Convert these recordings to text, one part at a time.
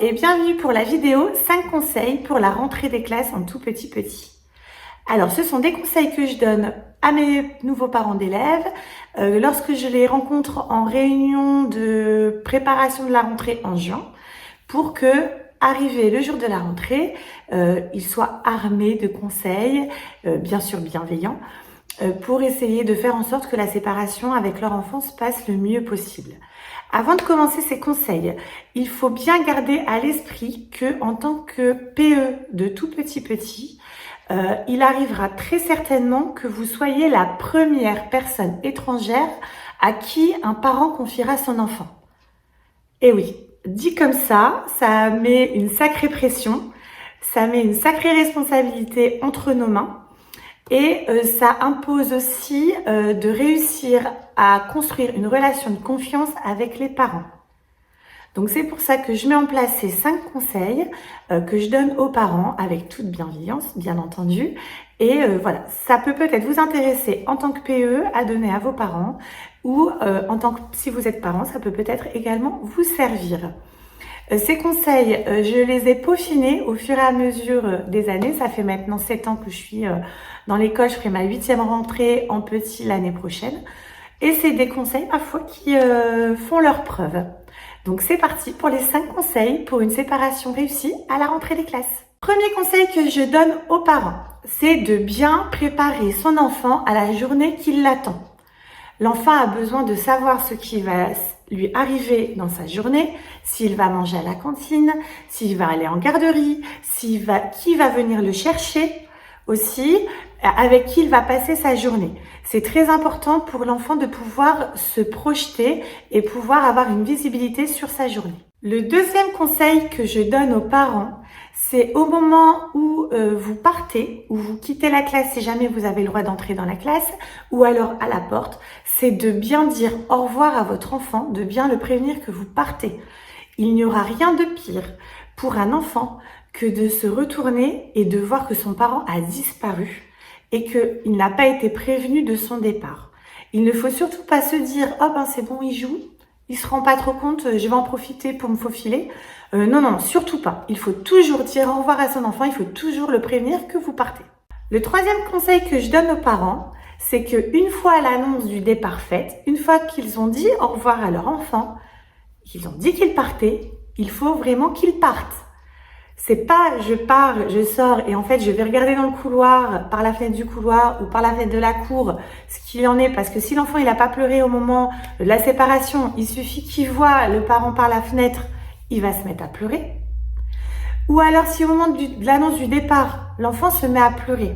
et bienvenue pour la vidéo 5 conseils pour la rentrée des classes en tout petit. Alors ce sont des conseils que je donne à mes nouveaux parents d'élèves lorsque je les rencontre en réunion de préparation de la rentrée en juin pour que, arrivé le jour de la rentrée, ils soient armés de conseils, bien sûr bienveillants, pour essayer de faire en sorte que la séparation avec leur enfant se passe le mieux possible. Avant de commencer ces conseils, il faut bien garder à l'esprit que en tant que PE de tout petit, il arrivera très certainement que vous soyez la première personne étrangère à qui un parent confiera son enfant. Et oui, dit comme ça met une sacrée pression, ça met une sacrée responsabilité entre nos mains. Et ça impose aussi de réussir à construire une relation de confiance avec les parents. Donc c'est pour ça que je mets en place ces 5 conseils que je donne aux parents avec toute bienveillance, bien entendu. Et voilà, ça peut peut-être vous intéresser en tant que PE à donner à vos parents ou en tant que, si vous êtes parent, ça peut peut-être également vous servir. Ces conseils, je les ai peaufinés au fur et à mesure des années. Ça fait maintenant 7 ans que je suis dans l'école. Je ferai ma 8e rentrée en petit l'année prochaine. Et c'est des conseils, parfois, qui font leurs preuves. Donc, c'est parti pour les 5 conseils pour une séparation réussie à la rentrée des classes. Premier conseil que je donne aux parents, c'est de bien préparer son enfant à la journée qui l'attend. L'enfant a besoin de savoir ce qui va lui arriver dans sa journée, s'il va manger à la cantine, s'il va aller en garderie, qui va venir le chercher aussi, avec qui il va passer sa journée. C'est très important pour l'enfant de pouvoir se projeter et pouvoir avoir une visibilité sur sa journée. Le deuxième conseil que je donne aux parents, c'est au moment où vous partez, ou vous quittez la classe si jamais vous avez le droit d'entrer dans la classe, ou alors à la porte, c'est de bien dire au revoir à votre enfant, de bien le prévenir que vous partez. Il n'y aura rien de pire pour un enfant que de se retourner et de voir que son parent a disparu et qu'il n'a pas été prévenu de son départ. Il ne faut surtout pas se dire « Oh ben c'est bon, il joue ». Il se rend pas trop compte, je vais en profiter pour me faufiler. Non, surtout pas. Il faut toujours dire au revoir à son enfant, il faut toujours le prévenir que vous partez. Le troisième conseil que je donne aux parents, c'est qu'une fois l'annonce du départ faite, une fois qu'ils ont dit au revoir à leur enfant, qu'ils ont dit qu'ils partaient, il faut vraiment qu'ils partent. C'est pas je pars, je sors et en fait je vais regarder dans le couloir, par la fenêtre du couloir ou par la fenêtre de la cour ce qu'il en est, parce que si l'enfant il a pas pleuré au moment de la séparation, il suffit qu'il voit le parent par la fenêtre, il va se mettre à pleurer. Ou alors si au moment de l'annonce du départ, l'enfant se met à pleurer,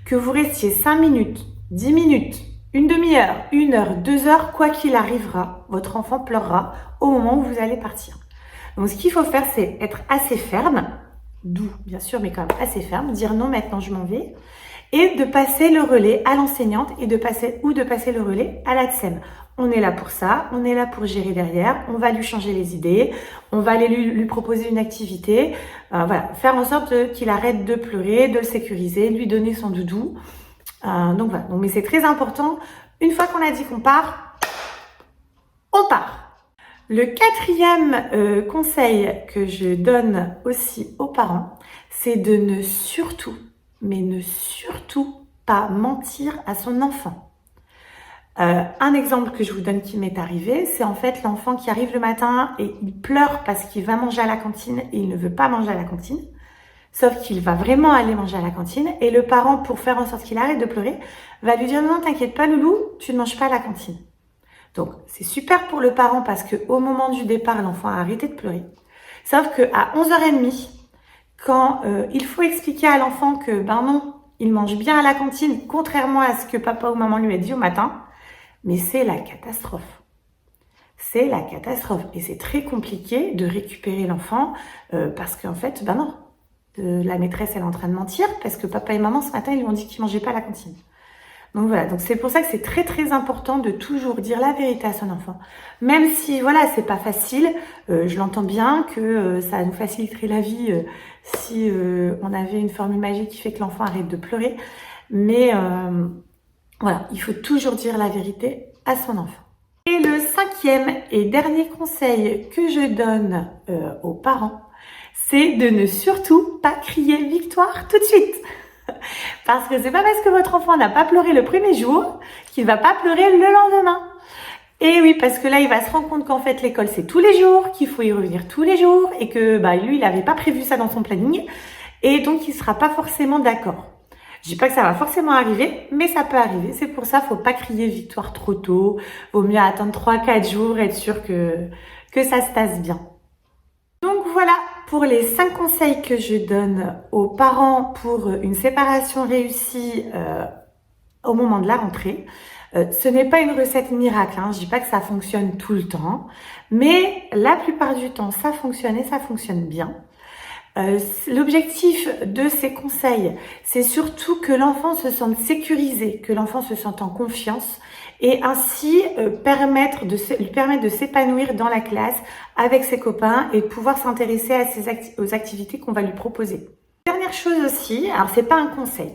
que vous restiez 5 minutes, 10 minutes, une demi-heure, 1 heure, 2 heures, quoi qu'il arrivera, votre enfant pleurera au moment où vous allez partir. Donc, ce qu'il faut faire, c'est être assez ferme, doux, bien sûr, mais quand même assez ferme, dire non, maintenant je m'en vais, et de passer le relais à l'enseignante et de passer le relais à la TSEM. On est là pour ça, on est là pour gérer derrière, on va lui changer les idées, on va aller lui proposer une activité, voilà, faire en sorte qu'il arrête de pleurer, de le sécuriser, lui donner son doudou. Donc voilà, mais c'est très important, une fois qu'on a dit qu'on part, on part. Le 4e conseil que je donne aussi aux parents, c'est de ne surtout pas mentir à son enfant. Un exemple que je vous donne qui m'est arrivé, c'est en fait l'enfant qui arrive le matin et il pleure parce qu'il va manger à la cantine et il ne veut pas manger à la cantine, sauf qu'il va vraiment aller manger à la cantine et le parent, pour faire en sorte qu'il arrête de pleurer, va lui dire « Non, t'inquiète pas loulou, tu ne manges pas à la cantine ». Donc, c'est super pour le parent parce qu'au moment du départ, l'enfant a arrêté de pleurer. Sauf qu'à 11h30, quand il faut expliquer à l'enfant que, ben non, il mange bien à la cantine, contrairement à ce que papa ou maman lui a dit au matin, mais c'est la catastrophe. C'est la catastrophe. Et c'est très compliqué de récupérer l'enfant parce qu'en fait, ben non, la maîtresse, elle est en train de mentir parce que papa et maman, ce matin, ils lui ont dit qu'ils mangeaient pas à la cantine. Donc voilà, donc c'est pour ça que c'est très très important de toujours dire la vérité à son enfant. Même si voilà, c'est pas facile, je l'entends bien que ça nous faciliterait la vie si on avait une formule magique qui fait que l'enfant arrête de pleurer. Mais voilà, il faut toujours dire la vérité à son enfant. Et le 5e et dernier conseil que je donne aux parents, c'est de ne surtout pas crier victoire tout de suite. Parce que c'est pas parce que votre enfant n'a pas pleuré le premier jour qu'il va pas pleurer le lendemain. Et oui, parce que là, il va se rendre compte qu'en fait, l'école, c'est tous les jours, qu'il faut y revenir tous les jours et que lui, il n'avait pas prévu ça dans son planning. Et donc, il sera pas forcément d'accord. Je dis pas que ça va forcément arriver, mais ça peut arriver. C'est pour ça, faut pas crier victoire trop tôt. Vaut mieux attendre 3-4 jours, être sûr que ça se passe bien. Donc voilà pour les 5 conseils que je donne aux parents pour une séparation réussie au moment de la rentrée. Ce n'est pas une recette miracle, hein. Je dis pas que ça fonctionne tout le temps, mais la plupart du temps, ça fonctionne et ça fonctionne bien. L'objectif de ces conseils, c'est surtout que l'enfant se sente sécurisé, que l'enfant se sente en confiance et ainsi lui permettre de s'épanouir dans la classe avec ses copains et de pouvoir s'intéresser aux activités qu'on va lui proposer. Dernière chose aussi, alors c'est pas un conseil,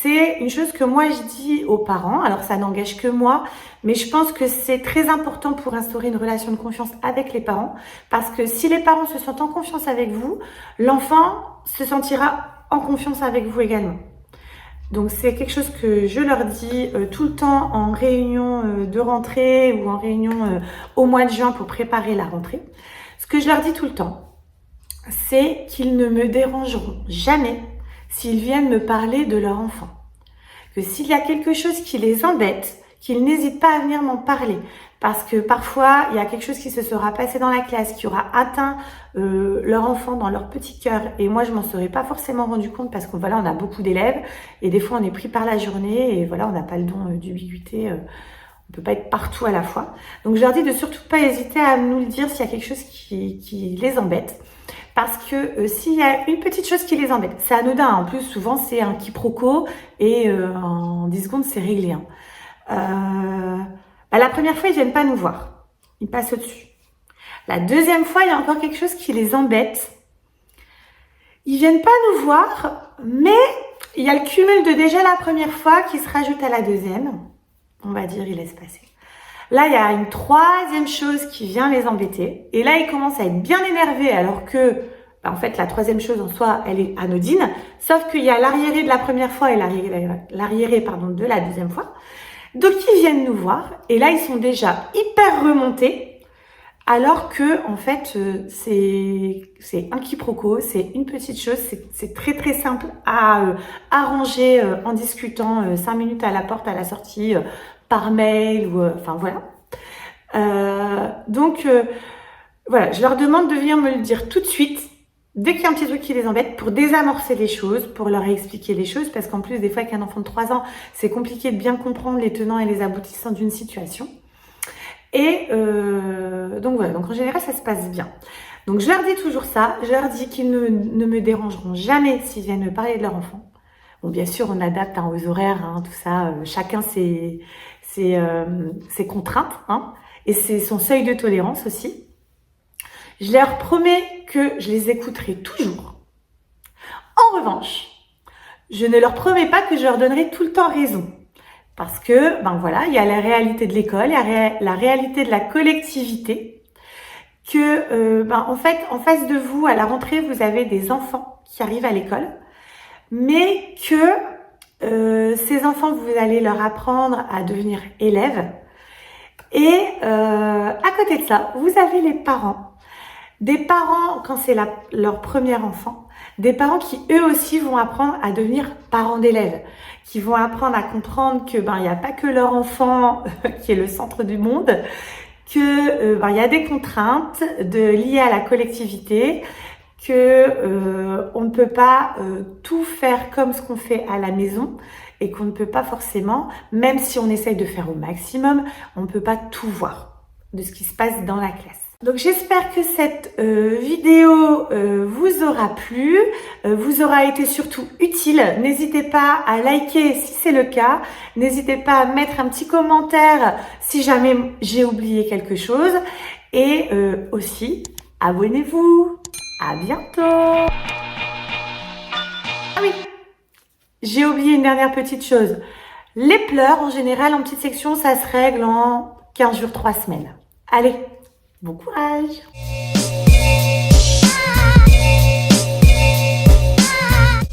c'est une chose que moi je dis aux parents, alors ça n'engage que moi, mais je pense que c'est très important pour instaurer une relation de confiance avec les parents, parce que si les parents se sentent en confiance avec vous, l'enfant se sentira en confiance avec vous également. Donc c'est quelque chose que je leur dis tout le temps en réunion de rentrée ou en réunion au mois de juin pour préparer la rentrée. Ce que je leur dis tout le temps, c'est qu'ils ne me dérangeront jamais s'ils viennent me parler de leur enfant. Que s'il y a quelque chose qui les embête, qu'ils n'hésitent pas à venir m'en parler. Parce que parfois, il y a quelque chose qui se sera passé dans la classe, qui aura atteint leur enfant dans leur petit cœur. Et moi, je m'en serais pas forcément rendu compte parce qu'on on a beaucoup d'élèves. Et des fois, on est pris par la journée. Et voilà, on n'a pas le don d'ubiquité. On peut pas être partout à la fois. Donc, je leur dis de surtout pas hésiter à nous le dire s'il y a quelque chose qui les embête. Parce que s'il y a une petite chose qui les embête, c'est anodin. En plus, souvent, c'est un quiproquo et en 10 secondes, c'est réglé. La première fois, ils viennent pas nous voir. Ils passent au-dessus. La deuxième fois, il y a encore quelque chose qui les embête. Ils viennent pas nous voir, mais il y a le cumul de déjà la première fois qui se rajoute à la deuxième. On va dire, ils laissent passer. Là, il y a une troisième chose qui vient les embêter. Et là, ils commencent à être bien énervés alors que, en fait, la troisième chose en soi, elle est anodine. Sauf qu'il y a l'arriéré de la première fois et l'arriéré, de la deuxième fois. Donc, ils viennent nous voir. Et là, ils sont déjà hyper remontés. Alors que, en fait, c'est un quiproquo, c'est une petite chose, c'est très très simple à arranger en discutant 5 minutes à la porte, à la sortie, par mail ou enfin voilà. Donc voilà, je leur demande de venir me le dire tout de suite dès qu'il y a un petit truc qui les embête pour désamorcer les choses, pour leur expliquer les choses, parce qu'en plus des fois avec un enfant de 3 ans, c'est compliqué de bien comprendre les tenants et les aboutissants d'une situation. Et donc voilà, donc en général ça se passe bien. Donc je leur dis toujours ça, je leur dis qu'ils ne me dérangeront jamais s'ils viennent me parler de leur enfant. Bon, bien sûr, on adapte aux horaires, tout ça. Chacun ses contraintes, et c'est son seuil de tolérance aussi. Je leur promets que je les écouterai toujours. En revanche, je ne leur promets pas que je leur donnerai tout le temps raison. Parce que, il y a la réalité de l'école, il y a la réalité de la collectivité. Que, en fait, en face de vous, à la rentrée, vous avez des enfants qui arrivent à l'école. Mais que ces enfants, vous allez leur apprendre à devenir élèves. Et à côté de ça, vous avez les parents. Des parents, quand c'est leur premier enfant, des parents qui eux aussi vont apprendre à devenir parents d'élèves, qui vont apprendre à comprendre que il n'y a pas que leur enfant qui est le centre du monde, que il y a des contraintes liées à la collectivité, que on ne peut pas tout faire comme ce qu'on fait à la maison et qu'on ne peut pas forcément, même si on essaye de faire au maximum, on ne peut pas tout voir de ce qui se passe dans la classe. Donc j'espère que cette vidéo vous aura plu, vous aura été surtout utile. N'hésitez pas à liker si c'est le cas. N'hésitez pas à mettre un petit commentaire si jamais j'ai oublié quelque chose. Et aussi, abonnez-vous. À bientôt. Ah oui, j'ai oublié une dernière petite chose. Les pleurs, en général, en petite section, ça se règle en 15 jours, 3 semaines. Allez, bon courage!